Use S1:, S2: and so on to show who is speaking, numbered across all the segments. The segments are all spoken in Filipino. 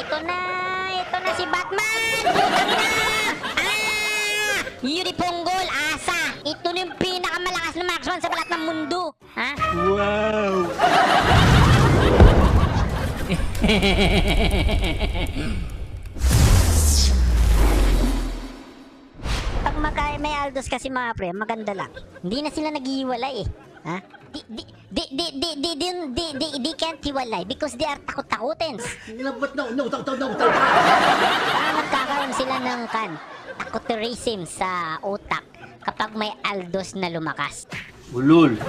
S1: Ito na si Batman! Putang ina! Yuri Ponggol, asa! Ito na yung pinakamalakas na marksman sa lahat ng mundo! Ha?
S2: Wow!
S1: Pag may Aldos kasi mga pre, maganda lang. Hindi na sila naghihiwalay eh. Ha? They can't hiwalay because they are takot-takutens.
S2: No.
S1: Parang nagkakaroon sila ng takoterism sa utak kapag may Aldos na lumakas.
S2: Ulul.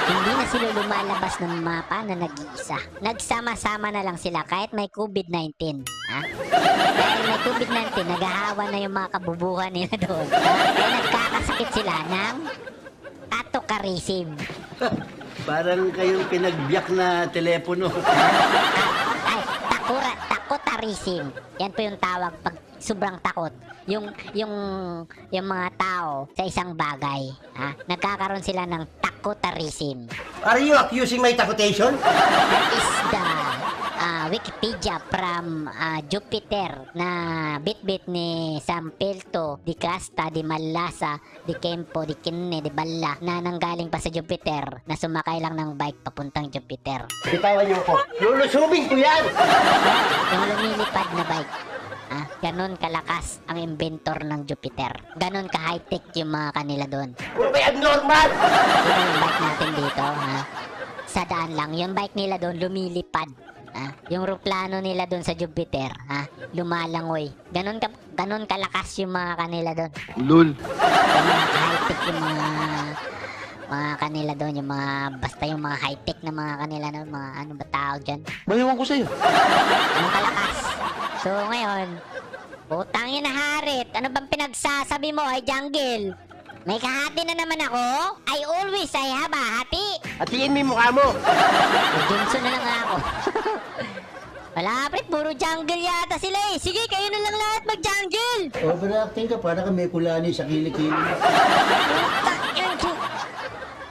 S1: Hindi na sila lumalabas ng mapa na nag-iisa. Nagsama-sama na lang sila kahit may COVID-19. Ha? Dahil may COVID-19, naghahawa na yung mga kabubuhan nila doon. Kaya nagkakasakit sila ng tatokarism.
S2: Parang kayong pinagbiyak na telepono.
S1: Ay, takotarism. Yan po yung tawag pag sobrang takot. Yung mga tao sa isang bagay, ha? Nagkakaroon sila ng takotarism.
S3: Are you accusing my takotation?
S1: That is the Wikipedia from Jupiter na bit-bit ni Sampelto di Casta di Malasa di Kempo di Kinne di Balla na nanggaling pa sa Jupiter na sumakay lang ng bike papuntang Jupiter.
S3: Bitawan niyo ko. Lulusubin ko yan!
S1: Yung lumilipad na bike. Ganon kalakas ang inventor ng Jupiter. Ganon ka-high-tech yung mga kanila doon.
S3: Puro ba abnormal?
S1: Diba yung bike natin dito, ha? Sa daan lang, yung bike nila doon lumilipad. Yung roplano nila doon sa Jupiter, lumalangoy. Ganon kalakas yung mga kanila doon.
S2: Ulul.
S1: Yung mga high-tech yung mga kanila doon, yung mga, basta yung mga high-tech na mga kanila doon, mga ano ba tawag dyan?
S2: Bayawan ko sa'yo.
S1: Ang kalakas. So ngayon, putang ina Harit, ano bang pinagsasabi mo ay jungle? May kahati na naman ako? I have a hati.
S3: Hatiin mo yung mukha mo.
S1: Johnson na lang ako. Wala pre, puro jungle yata sila eh. Sige, kayo na lang lahat mag-jungle.
S3: Overacting ka, para ka may kulani sa kilikili.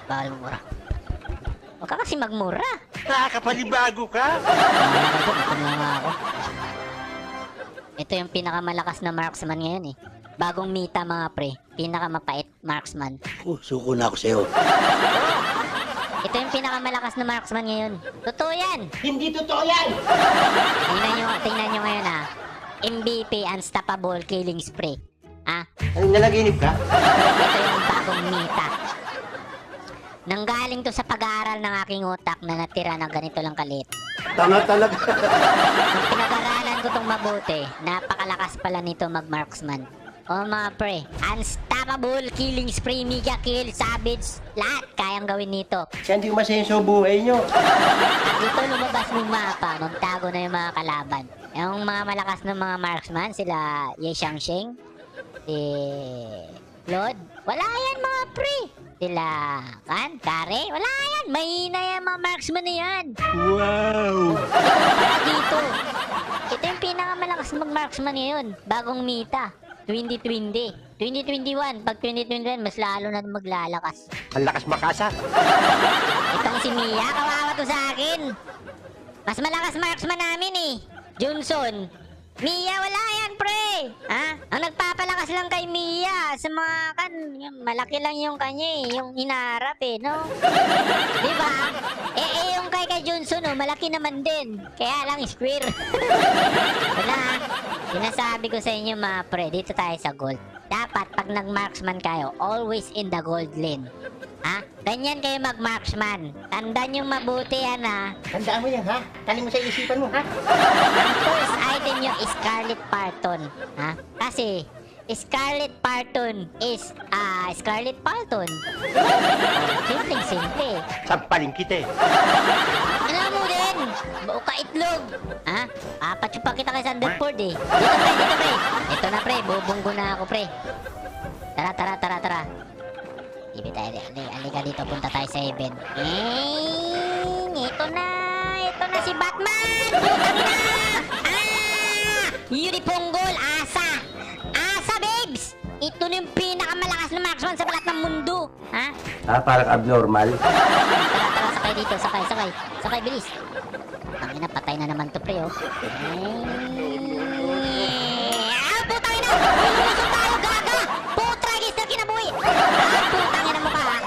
S1: Bawal mura. Huwag ka kasi magmura.
S3: Nakakapanibago ka?
S1: Ito na nga ako. Ito yung pinakamalakas na marksman ngayon eh. Bagong meta mga pre. Pinakamapait marksman.
S3: Suko na ako sa'yo.
S1: Ito yung pinakamalakas na marksman ngayon. Totoo yan.
S3: Hindi totoo yan!
S1: Tingnan nyo ngayon ha. MVP Unstoppable Killing Spree.
S3: Anong nalaginip ka?
S1: Ito yung bagong meta. Nanggaling to sa pag-aaral ng aking utak na natira ng ganito lang kalit.
S3: Tanga talaga.
S1: Nung pinag-aralan ko tong mabuti, napakalakas pala nito mag-marksman. O mga pre, Unstoppable Killing Spree, Mega Kill, Savage, lahat kayang gawin nito.
S3: Siya hindi masenso buhay nyo.
S1: At dito lumabas ng mapa, magtago na yung mga kalaban. Yung mga malakas ng mga marksman, sila Ye Xiangxing, si Claude, wala yan mga pre. Sila Kare, wala yan. Mahina yan mga marksman na yan.
S2: Wow!
S1: Dito. Ito yung pinakamalakas mag-marksman ngayon. Bagong meta. 2020. 2021. Pag 2021, mas lalo na maglalakas.
S3: Ang lakas makasa.
S1: Itong si Mia, kawawa to sa akin. Mas malakas marksman namin eh. Johnson. Mia, wala yan, pre. Ang nagpapalakas lang kay Mia sa mga malaki lang yung kanya eh. Yung hinarap eh, no? Diba? Yung kay Johnson, oh, malaki naman din. Kaya lang square. Wala. Sinasabi ko sa inyo mga pre, dito tayo sa gold. Dapat pag nag-marksman kayo, always in the gold lane. Ganyan kayo mag-marksman. Tandaan yung mabuti yan
S3: Tandaan mo yan, ha? Taling mo sa isipan mo, ha?
S1: Ang first item nyo is Scarlet Parton. Kasi Scarlet Parton is Scarlet Parton. Simple.
S3: Sampaling kita eh.
S1: Ano mo din? Buo ka itlog. Papachupa kita kay Sanderford eh. Dito pre. Ito na pre, bubunggo na ako pre. Tara. Ibi tayo, alika dito, punta tayo sa event. Ito na si Batman! Putang ina! Yuri Ponggol, asa! Asa, babes! Ito na yung pinakamalakas na marksman sa lahat ng mundo!
S3: Parang abnormal.
S1: Tara, sakay dito, sakay, bilis! Ang Tangina, patay na naman to, pre, oh. Putang ina! Lumusot tayo, gaga! Putragis na kinabuhi! Putang ina mo ka, ha?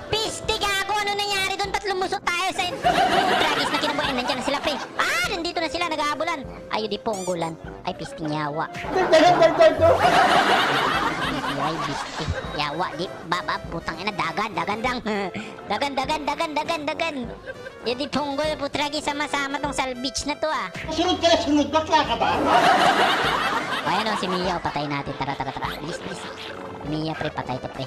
S1: Piste, gago! Ano nangyari doon? Ba't lumusot tayo sa... Putragis na kinabuhi! Nandiyan na sila, pre! Nandito na sila, nag-aabulan! Ay, di ponggulan. Ay, piste nyawa. Ay, piste. Yawa, di. Baba, putang ina, dagan dang. Dagan. Yan di ponggol, putragi, sama-sama tong salvage na to, ah.
S3: Sunod ka na sunod, bakla ka ba?
S1: Ayan o, si Mia, o, patay natin. Tara. Bilis. Mia, pre, patay to, pre.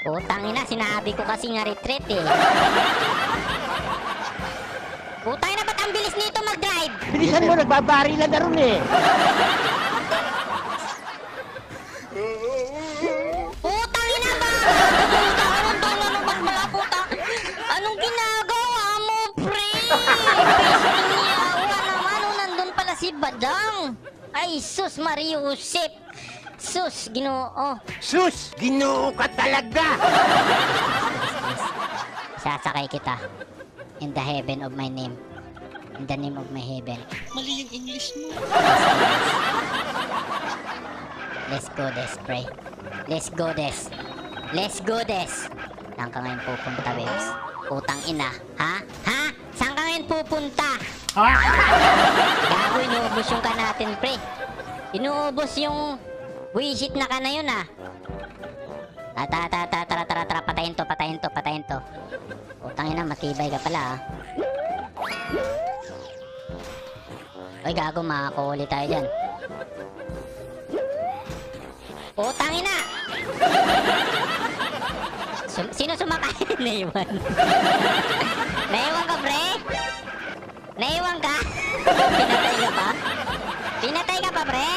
S1: Putang ina, sinabi ko kasi nga retreat, eh. Putang ina, ba't ang bilis nito mag-drive?
S3: Bilisan mo, nagbabarilan na ron eh.
S1: Putang ina ba? Anong ginagawa mo, pre? Niyawa naman, nandun pala si Badang. Ay, sus, Mariusip. Sus, Ginoo.
S3: Sus! Ginoo ka talaga!
S1: Sasakay kita. In the heaven of my name. In the name of my heaven.
S4: Mali yung English mo.
S1: Let's go this, pre. Let's go this. Saan ka ngayon pupunta, Webs? Putang ina. Ha? Saan ka ngayon pupunta? Gago, inuubos yung ka natin, pre. Inuubos yung wisit na ka na yun, ah. Tara. Patayin to. Putang ina, matibay ka pala, ah. Ay, gago, makakahuli tayo dyan. Putang ina! Sino sumakay? Naiwan. Naiwan ka, pre? Naiwan ka? Pinatay ka pa, pre?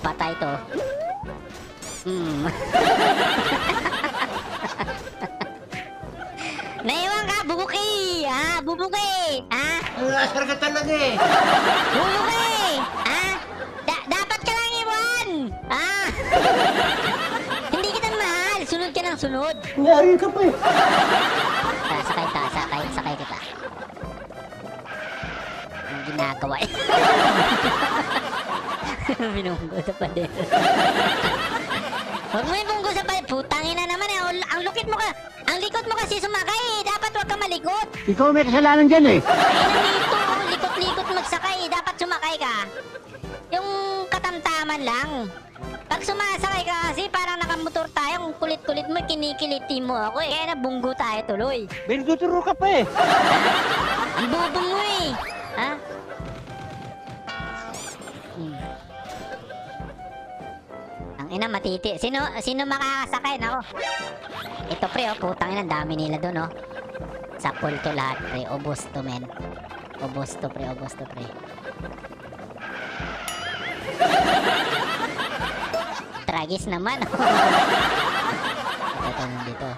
S1: Patay to. Naiwan ka, bubuki! Bubuki!
S3: Ang asar ka talaga eh.
S1: Bubuki! Dapat ka lang iwan! Hindi kita mahal! Sunod ka ng sunod!
S3: Nangyari ka pa eh.
S1: Sakay kita. Ang ginagawa eh. Binunggo sa pader. Huwag mo yung bunggo sa pader. Putangin na naman eh. Ang lukit mo ka. Ang likot mo kasi sumakay eh. Dapat huwag ka malikot.
S3: Ikaw may kasalanan dyan eh.
S1: Ay, nandito. Likot-likot magsakay. Dapat sumakay ka. Yung katamtaman lang. Pag sumasakay ka kasi parang nakamotor tayo. Ang kulit-kulit mo, kinikiliti mo ako eh. Kaya nabunggo tayo tuloy.
S3: Binuturo ka pa eh.
S1: Ang bobo mo eh. Ha? Ang ina, matiti. Sino makakasakay? Nako. Ito, pre, oh. Putang ina, dami nila dun, oh. Sa pool to lahat, pre. Ubos to, men. Ubos to, pre. Tragis naman. Ito nandito.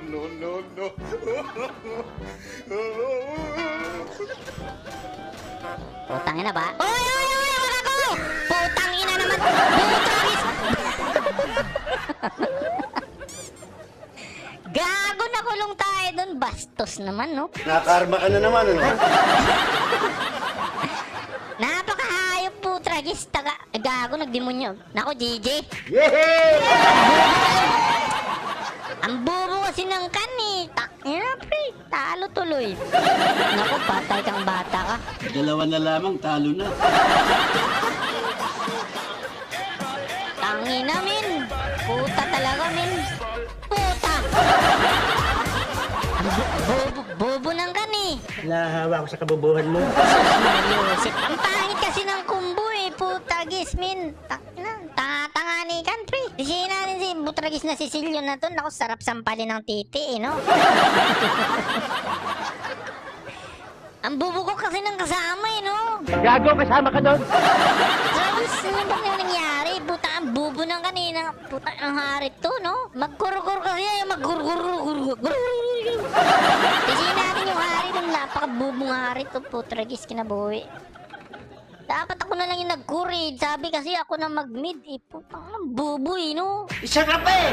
S4: No.
S1: Putang ina ba? Oy! Wala ko! Putang ina naman! Tragis! Gago, nakulong tayo dun. Bastos naman, no?
S2: Nakarma ka na naman, ano?
S1: Napakahayop po, Tragis. Gago, nagdemonyo. Nako, GG.
S2: Yehey!
S1: Ang bobo kasi ng kan eh. Takina, pre. Talo tuloy. Naku, patay kang bata ka.
S2: Dalawa na lamang, talo na.
S1: Tangina, min. Puta talaga, min. Puta. Ang bobo ng kan eh.
S3: Nahawa ko sa kabubuhan mo.
S1: Mariusip. Ang pangit kasi ng kumbo eh. Putagis, min. Tangani kan, pre. Disihin natin si Butragis na Cecilio na to. Naku, sarap sampalin ng titi eh, no? Ang bubo ko kasi ng kasama eh, no?
S3: Gago, kasama ka doon.
S1: Tragis, ano ba yung nangyari? Puta, ang bubo ng kanina. Puta, ang harit to, no? Magkurkur kasi yan. Magkurkur. Disihin natin yung harit. Ang napakabubong harit to. Putragis, kinabuhi. Dapat ako na lang yung nag-courage. Sabi kasi ako na mag-mid. Eh, putang buboy, no?
S3: Isa ka pa eh!